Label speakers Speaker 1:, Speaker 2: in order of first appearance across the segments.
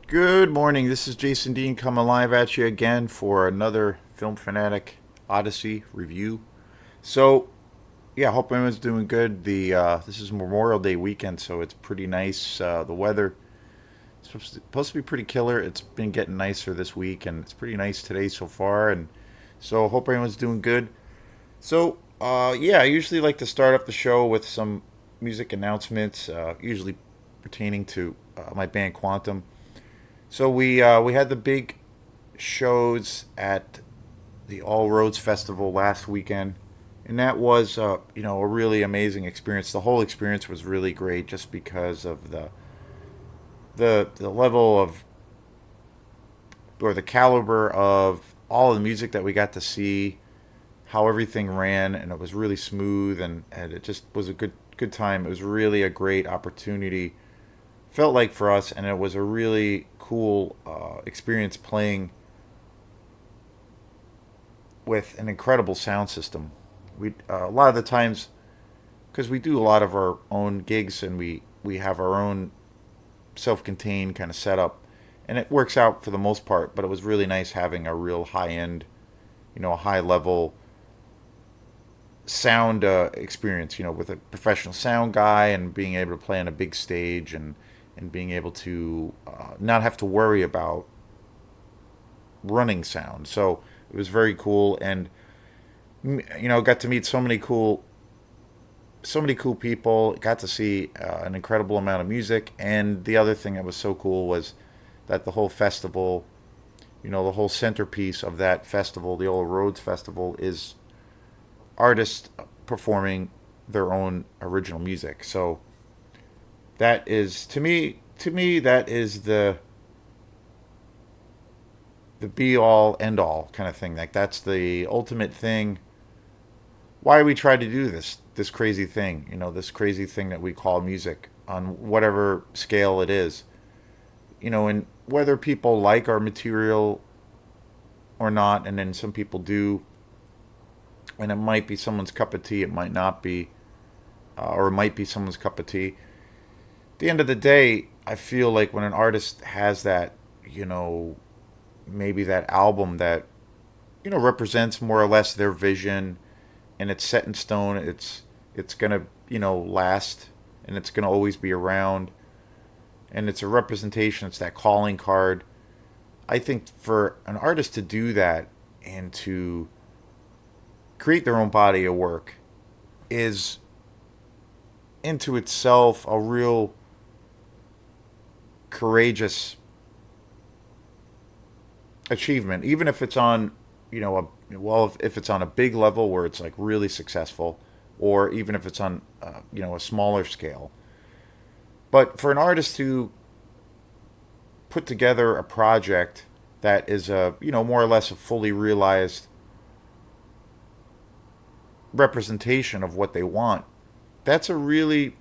Speaker 1: Good morning. This is Jason Dean coming live at you again for another Film Fanatic Odyssey review. So, yeah, hope everyone's doing good. The This is Memorial Day weekend, so it's pretty nice. The weather is supposed to be pretty killer. It's been getting nicer this week, and it's pretty nice today so far. And so, hope everyone's doing good. So, yeah, I usually like to start up the show with some music announcements, usually pertaining to my band Quantum. So we had the big shows at the All Roads Festival last weekend, and that was a really amazing experience. The whole experience was really great, just because of the level of or the caliber of all the music that we got to see, how everything ran, and it was really smooth, and it just was a good time. It was really a great opportunity. Felt like for us, and it was a really cool experience playing with an incredible sound system. We A lot of the times, because we do a lot of our own gigs, and we have our own self-contained kind of setup, and it works out for the most part. But it was really nice having a real high end, a high level sound experience, with a professional sound guy, and being able to play on a big stage, and being able to not have to worry about running sound. So it was very cool, and got to meet so many cool people. Got to see an incredible amount of music, and the other thing that was so cool was that the whole festival, the whole centerpiece of that festival, the Old Roads Festival, is artists performing their own original music. So that is, to me that is the be all end all kind of thing. Like, that's the ultimate thing. Why we try to do this crazy thing, this crazy thing that we call music, on whatever scale it is, and whether people like our material or not. And then some people do, and it might be someone's cup of tea, it might not be, or it might be someone's cup of tea. At the end of the day, I feel like when an artist has that, maybe that album that represents more or less their vision, and it's set in stone, it's gonna last, and it's gonna always be around, and it's a representation, it's that calling card. I think for an artist to do that, and to create their own body of work, is into itself a real courageous achievement, even if it's on, if it's on a big level where it's like really successful, or even if it's on, a smaller scale. But for an artist to put together a project that is a, more or less a fully realized representation of what they want, that's a really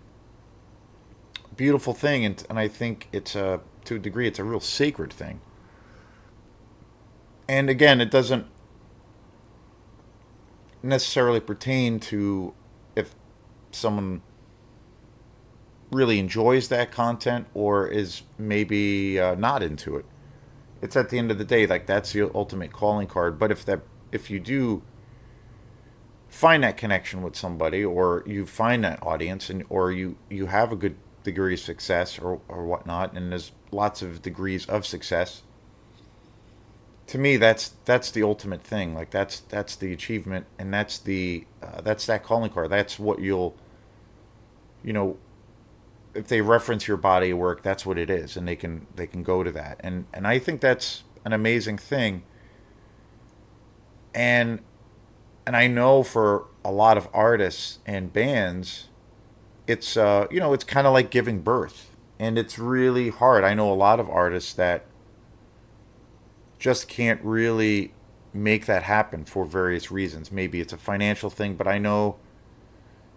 Speaker 1: beautiful thing. And I think to a degree, it's a real sacred thing. And again, it doesn't necessarily pertain to if someone really enjoys that content, or is maybe not into it. It's, at the end of the day, like, that's the ultimate calling card. But if you do find that connection with somebody, or you find that audience, and or you have a good degree of success, or whatnot, and there's lots of degrees of success, to me, that's the ultimate thing. Like, that's the achievement, and that's that calling card. That's what you know if they reference your body of work, that's what it is, and they can go to that. And I think that's an amazing thing. And and I know for a lot of artists and bands, it's kind of like giving birth, and it's really hard. I know a lot of artists that just can't really make that happen for various reasons. Maybe it's a financial thing, but I know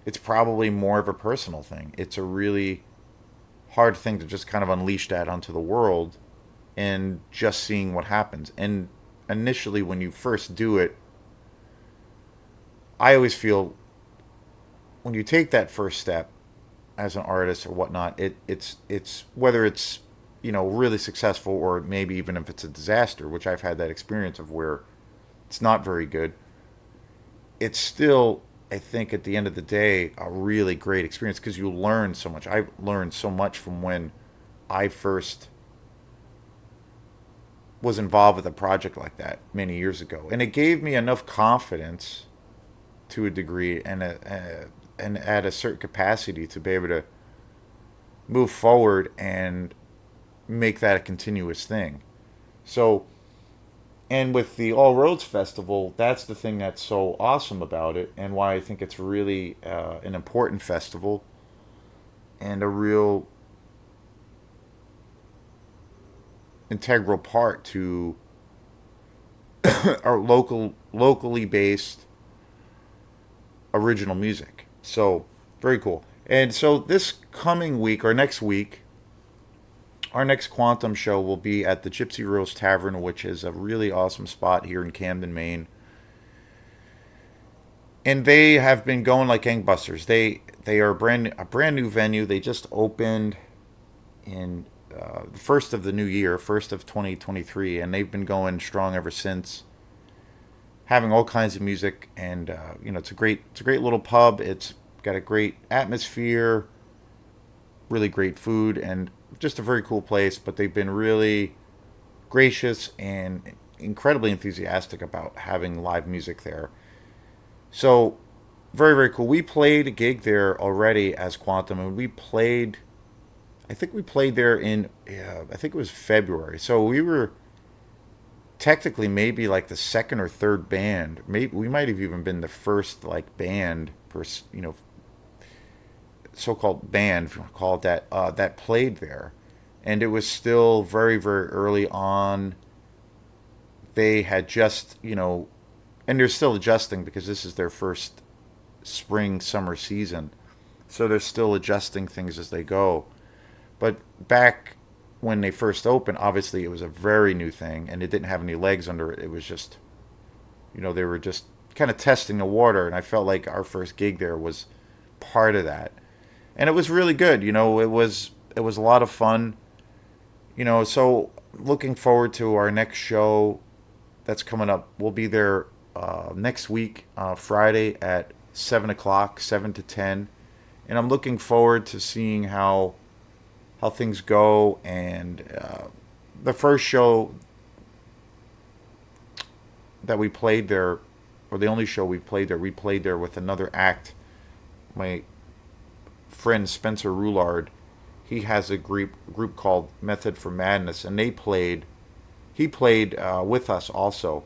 Speaker 1: it's probably more of a personal thing. It's a really hard thing to just kind of unleash that onto the world, and just seeing what happens. And initially, when you first do it, I always feel, when you take that first step as an artist or whatnot, it's whether it's really successful, or maybe even if it's a disaster, which I've had that experience of where it's not very good, it's still, I think, at the end of the day, a really great experience because you learn so much. I've learned so much from when I first was involved with a project like that many years ago, and it gave me enough confidence to a degree and at a certain capacity to be able to move forward and make that a continuous thing. So, and with the All Roads Festival, that's the thing that's so awesome about it, and why I think it's really an important festival and a real integral part to our locally based original music. So very cool. And so this coming week or next week, our next Quantum show will be at the Gypsy Rose Tavern, which is a really awesome spot here in Camden, Maine. And they have been going like gangbusters. They are a brand new venue. They just opened in the first of the new year, first of 2023, and they've been going strong ever since. Having all kinds of music, and it's a great little pub. It's got a great atmosphere, really great food, and just a very cool place. But they've been really gracious and incredibly enthusiastic about having live music there. So very, very cool. We played a gig there already as Quantum, and I think we played there in, I think it was February. So we were technically maybe like the second or third band. Maybe we might have even been the first like band, so-called band, if you want to call it that, that played there. And it was still very, very early on. They had just, and they're still adjusting because this is their first spring, summer season. So they're still adjusting things as they go. But back when they first opened, obviously it was a very new thing and it didn't have any legs under it. It was just, they were just kind of testing the water. And I felt like our first gig there was part of that. And it was really good. It was a lot of fun. So looking forward to our next show that's coming up. We'll be there next week, Friday at 7 o'clock, 7 to 10. And I'm looking forward to seeing how things go. And the first show that we played there, or the only show we played there with another act. My friend Spencer Roulard, he has a group called Method for Madness, and he played with us also.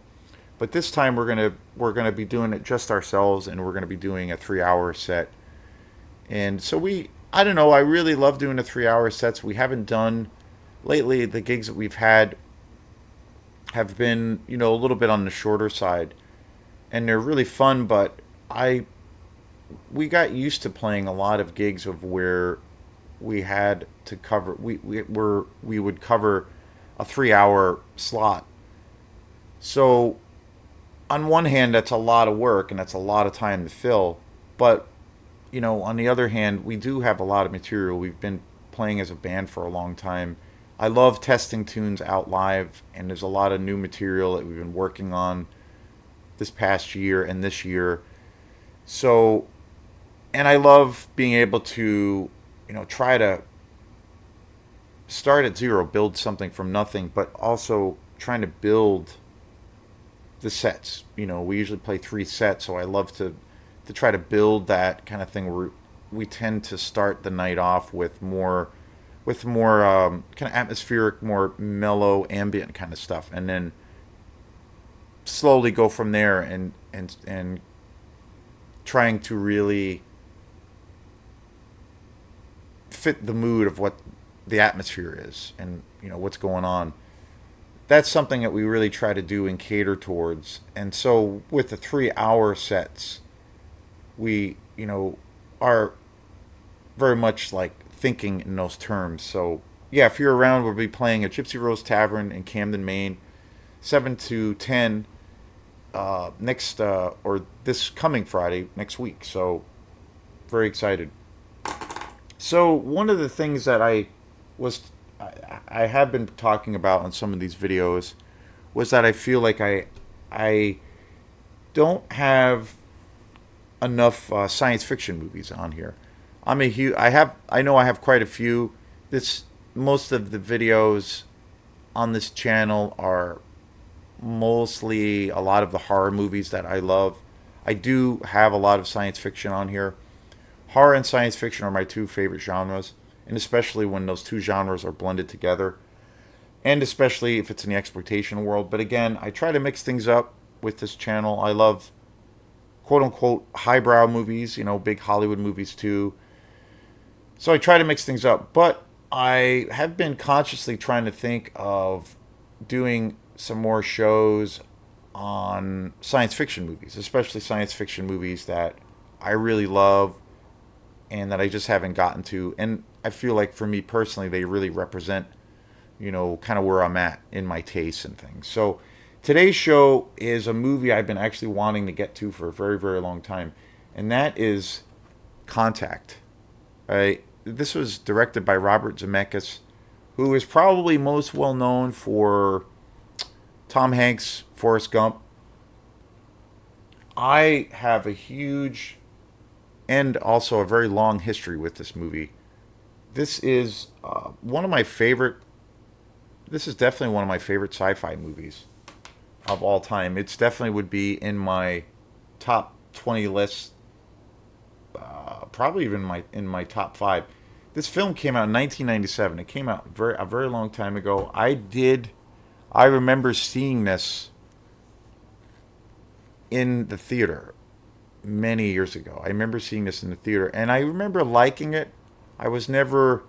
Speaker 1: But this time we're gonna be doing it just ourselves, and we're gonna be doing a 3 hour set. And so I don't know, I really love doing the 3 hour sets. We haven't done lately. The gigs that we've had have been, a little bit on the shorter side, and they're really fun. But we got used to playing a lot of gigs of where we had to cover we would cover a 3 hour slot. So on one hand, that's a lot of work and that's a lot of time to fill. But on the other hand, we do have a lot of material. We've been playing as a band for a long time. I love testing tunes out live, and there's a lot of new material that we've been working on this past year and this year. So, and I love being able to, try to start at zero, build something from nothing, but also trying to build the sets. We usually play 3 sets, so I love to try to build that kind of thing where we tend to start the night off with more kind of atmospheric, more mellow, ambient kind of stuff, and then slowly go from there and trying to really fit the mood of what the atmosphere is and what's going on. That's something that we really try to do and cater towards. And so with the 3 hour sets, we are very much like thinking in those terms. So yeah, if you're around, we'll be playing at Gypsy Rose Tavern in Camden, Maine, 7 to 10 next or this coming Friday next week. So very excited. So one of the things that I have been talking about on some of these videos was that I feel like I don't have enough science fiction movies on here. I'm a huge. I know I have quite a few. This Most of the videos on this channel are mostly a lot of the horror movies that I love. I do have a lot of science fiction on here. Horror and science fiction are my two favorite genres, and especially when those two genres are blended together, and especially if it's in the exploitation world. But again, I try to mix things up with this channel. I love quote unquote highbrow movies, big Hollywood movies too. So I try to mix things up, but I have been consciously trying to think of doing some more shows on science fiction movies, especially science fiction movies that I really love and that I just haven't gotten to. And I feel like for me personally, they really represent, kind of where I'm at in my tastes and things. So today's show is a movie I've been actually wanting to get to for a very, very long time, and that is Contact. Right? This was directed by Robert Zemeckis, who is probably most well known for Tom Hanks' Forrest Gump. I have a huge and also a very long history with this movie. This is one of my favorite. This is definitely one of my favorite sci-fi movies of all time. It's definitely would be in my top 20 list, probably even in my top five. This film came out in 1997. It came out a very long time ago. I remember seeing this in the theater many years ago. I remember seeing this in the theater, and I remember liking it. I was never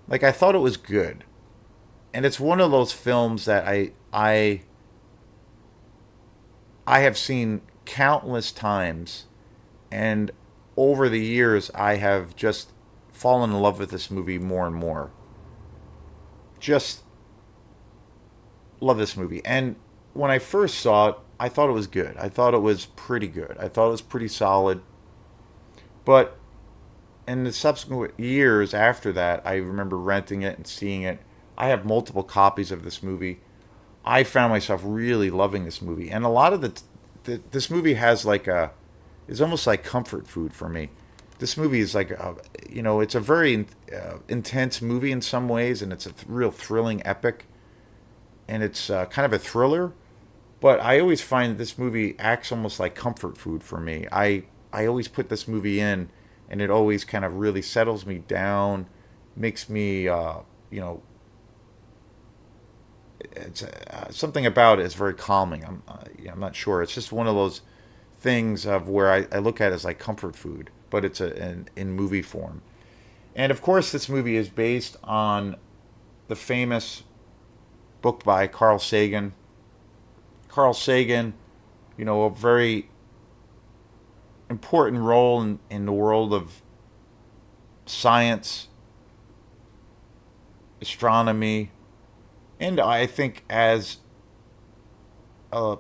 Speaker 1: like I thought it was good, and it's one of those films that I have seen countless times, and over the years I have just fallen in love with this movie more and more. Just love this movie. And when I first saw it, I thought it was good. I thought it was pretty good. I thought it was pretty solid. But in the subsequent years after that, I remember renting it and seeing it. I have multiple copies of this movie. I found myself really loving this movie. And a lot of this movie has like is almost like comfort food for me. This movie is like it's a very intense movie in some ways, and it's a real thrilling epic, and it's kind of a thriller. But I always find this movie acts almost like comfort food for me. I always put this movie in, and it always kind of really settles me down, makes me it's something about it is very calming. I'm not sure. It's just one of those things of where I look at it as like comfort food, but it's in movie form. And of course, this movie is based on the famous book by Carl Sagan. Carl Sagan, a very important role in the world of science, astronomy, and I think as a,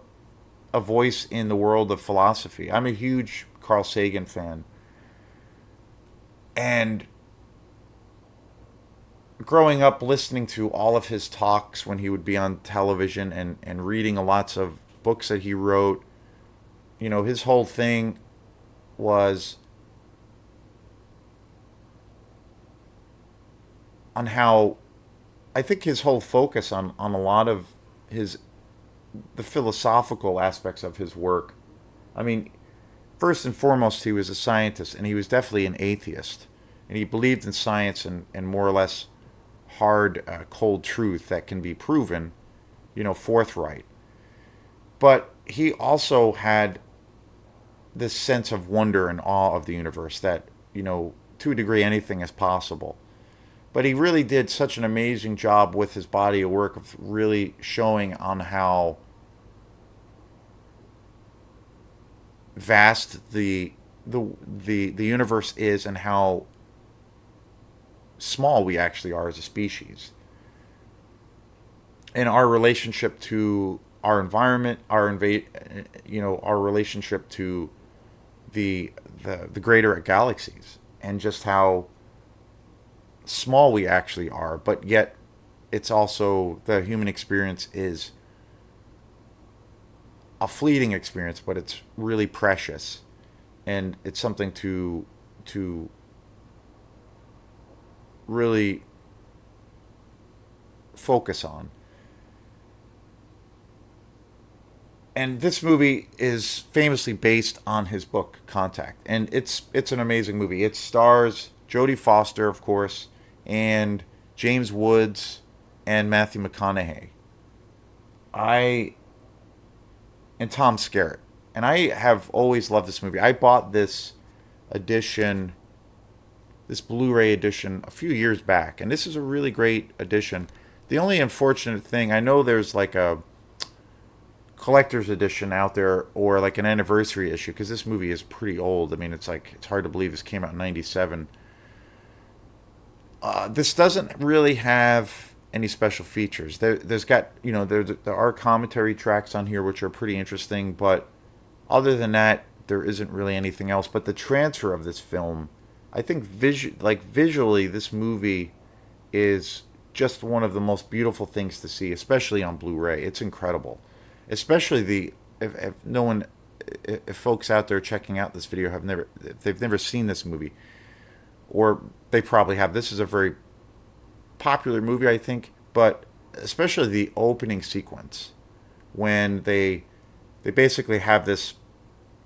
Speaker 1: a voice in the world of philosophy. I'm a huge Carl Sagan fan. And growing up listening to all of his talks when he would be on television and reading lots of books that he wrote, his whole thing was on how I think his whole focus on a lot of his the philosophical aspects of his work. I mean, first and foremost, he was a scientist, and he was definitely an atheist, and he believed in science and more or less hard, cold truth that can be proven, forthright. But he also had this sense of wonder and awe of the universe that, to a degree, anything is possible. But he really did such an amazing job with his body of work of really showing on how vast the universe is and how small we actually are as a species. And our relationship to our environment, our relationship to the greater galaxies, and just how small we actually are, but yet it's also the human experience is a fleeting experience, but it's really precious, and it's something to really focus on. And this movie is famously based on his book Contact, and it's an amazing movie. It stars Jodie Foster, of course, and James Woods and Matthew McConaughey. I and Tom Skerritt, and I have always loved this movie. I bought this edition, this Blu-ray edition, a few years back, and this is a really great edition. The only unfortunate thing, I know there's like a collector's edition out there or like an anniversary issue because this movie is pretty old. I mean, it's hard to believe this came out in '97. This doesn't really have any special features. There's got there are commentary tracks on here which are pretty interesting, but other than that, there isn't really anything else. But the transfer of this film, I think, visually, this movie is just one of the most beautiful things to see, especially on Blu-ray. It's incredible, especially if no one, if folks out there checking out this video if they've never seen this movie, or they probably have. This is a very popular movie, I think, but especially the opening sequence when they basically have this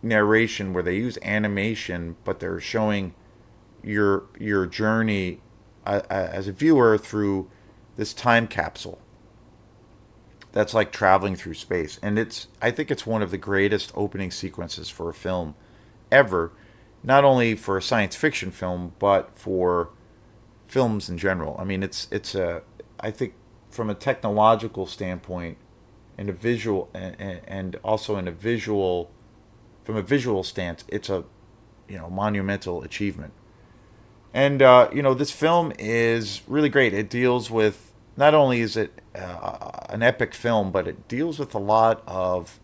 Speaker 1: narration where they use animation, but they're showing your journey as a viewer through this time capsule that's like traveling through space. And I think it's one of the greatest opening sequences for a film ever, not only for a science fiction film but for films in general. I mean, I think from a technological standpoint and a visual and also in a visual from a visual stance, it's a monumental achievement. And this film is really great. It deals with, not only is it an epic film, but it deals with a lot of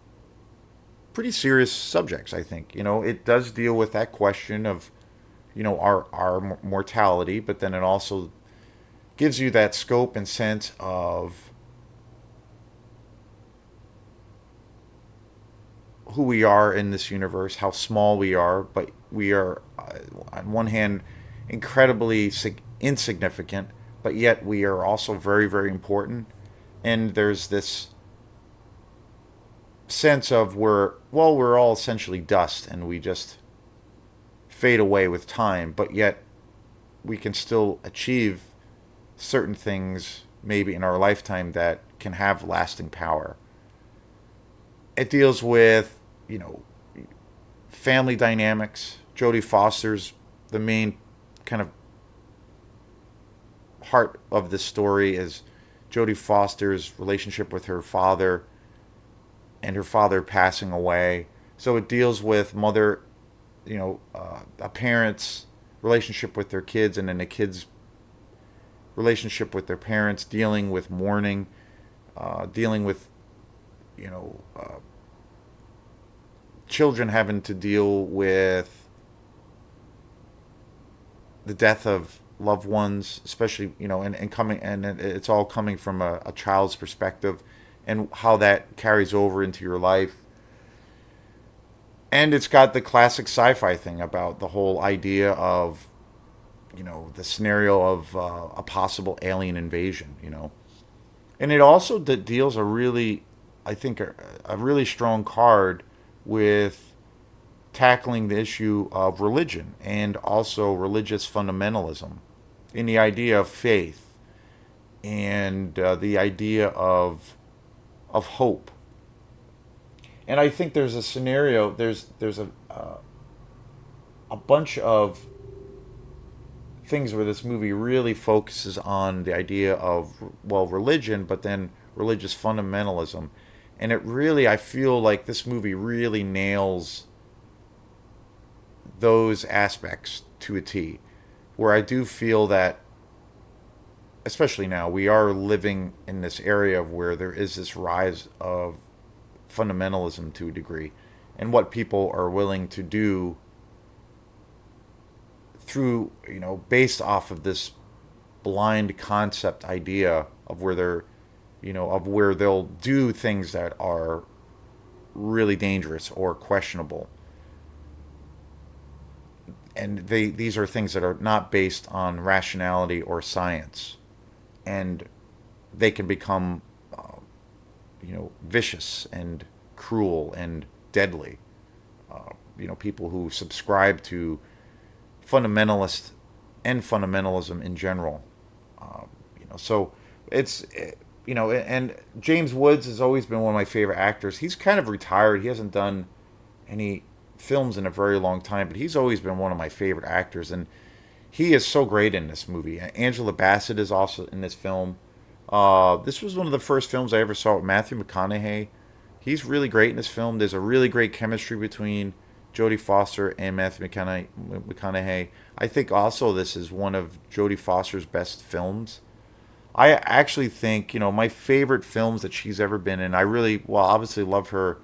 Speaker 1: pretty serious subjects. I think it does deal with that question of our mortality, but then it also gives you that scope and sense of who we are in this universe, how small we are, but we are, on one hand, incredibly insignificant, but yet we are also very, very important. And there's this sense of we're all essentially dust, and we just fade away with time, but yet we can still achieve certain things maybe in our lifetime that can have lasting power. It deals with, family dynamics. Jodie Foster's the main kind of heart of this story is Jodie Foster's relationship with her father and her father passing away. So it deals with a parent's relationship with their kids, and then the kids' relationship with their parents, dealing with mourning, dealing with, you know, uh, children having to deal with the death of loved ones, especially, and it's all coming from a child's perspective and how that carries over into your life. And it's got the classic sci-fi thing about the whole idea of, the scenario of a possible alien invasion, And it also deals I think, a really strong card with tackling the issue of religion and also religious fundamentalism in the idea of faith and the idea of hope. And I think there's a scenario, there's a bunch of things where this movie really focuses on the idea of, religion, but then religious fundamentalism. And I feel like this movie really nails those aspects to a T. Where I do feel that, especially now, we are living in this area of where there is this rise of fundamentalism to a degree, and what people are willing to do through, based off of this blind concept idea of where they're, of where they'll do things that are really dangerous or questionable. And these are things that are not based on rationality or science. And they can become, vicious and cruel and deadly. People who subscribe to fundamentalist and fundamentalism in general. So it's and James Woods has always been one of my favorite actors. He's kind of retired. He hasn't done any films in a very long time, but he's always been one of my favorite actors, and he is so great in this movie. Angela Bassett is also in this film. This was one of the first films I ever saw with Matthew McConaughey. He's really great in this film. There's a really great chemistry between Jodie Foster and Matthew McConaughey. I think also this is one of Jodie Foster's best films. I actually think, my favorite films that she's ever been in, I really, well, obviously love her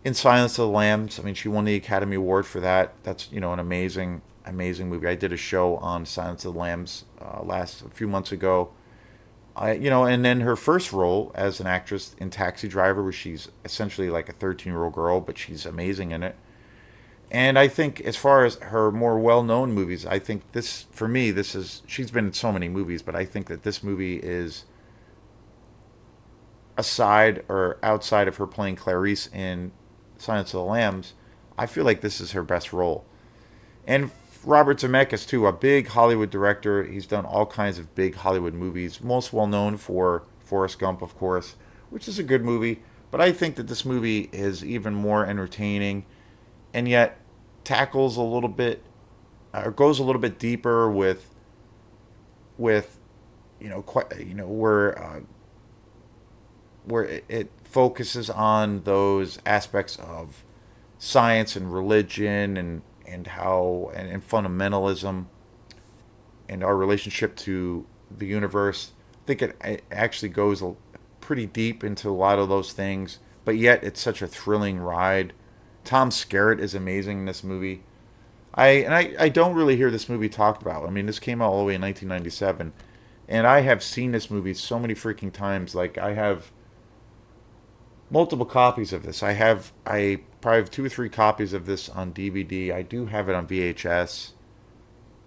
Speaker 1: in Silence of the Lambs. I mean, she won the Academy Award for that. That's, an amazing, amazing movie. I did a show on Silence of the Lambs a few months ago. And then her first role as an actress in Taxi Driver, where she's essentially like a 13-year-old girl, but she's amazing in it. And I think as far as her more well-known movies, I think this, for me, she's been in so many movies, but I think that this movie is, aside or outside of her playing Clarice in Silence of the Lambs, I feel like this is her best role. And Robert Zemeckis, too, a big Hollywood director. He's done all kinds of big Hollywood movies, most well-known for Forrest Gump, of course, which is a good movie. But I think that this movie is even more entertaining, and yet tackles a little bit, or goes a little bit deeper with where it focuses on those aspects of science and religion and how and fundamentalism and our relationship to the universe. I think it actually goes pretty deep into a lot of those things, but yet it's such a thrilling ride. Tom Skerritt is amazing in this movie. I don't really hear this movie talked about. I mean, this came out all the way in 1997, and I have seen this movie so many freaking times. Like, I have multiple copies of this. I probably have 2 or 3 copies of this on DVD. I do have it on VHS.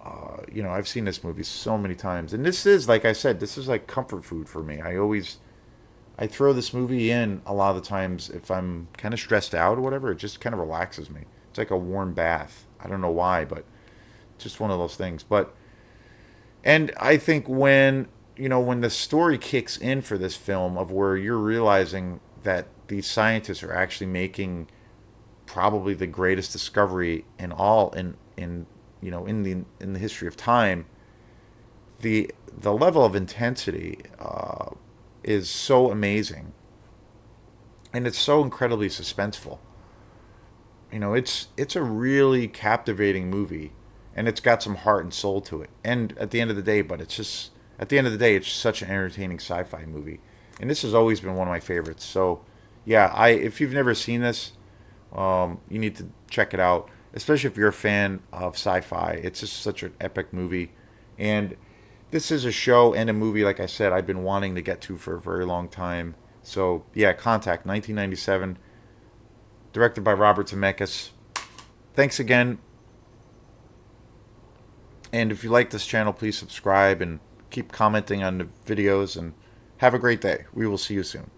Speaker 1: I've seen this movie so many times, and this is, like I said, this is like comfort food for me. I throw this movie in a lot of the times if I'm kind of stressed out or whatever. It just kind of relaxes me. It's like a warm bath. I don't know why, but just one of those things. And I think when the story kicks in for this film, of where you're realizing that these scientists are actually making probably the greatest discovery in the history of time, the level of intensity is so amazing, and it's so incredibly suspenseful. It's a really captivating movie, and it's got some heart and soul to it. And at the end of the day, it's such an entertaining sci-fi movie, and this has always been one of my favorites. So, yeah, if you've never seen this, you need to check it out, especially if you're a fan of sci-fi. It's just such an epic movie, and this is a show and a movie, like I said, I've been wanting to get to for a very long time. So, yeah, Contact, 1997, directed by Robert Zemeckis. Thanks again. And if you like this channel, please subscribe and keep commenting on the videos. And have a great day. We will see you soon.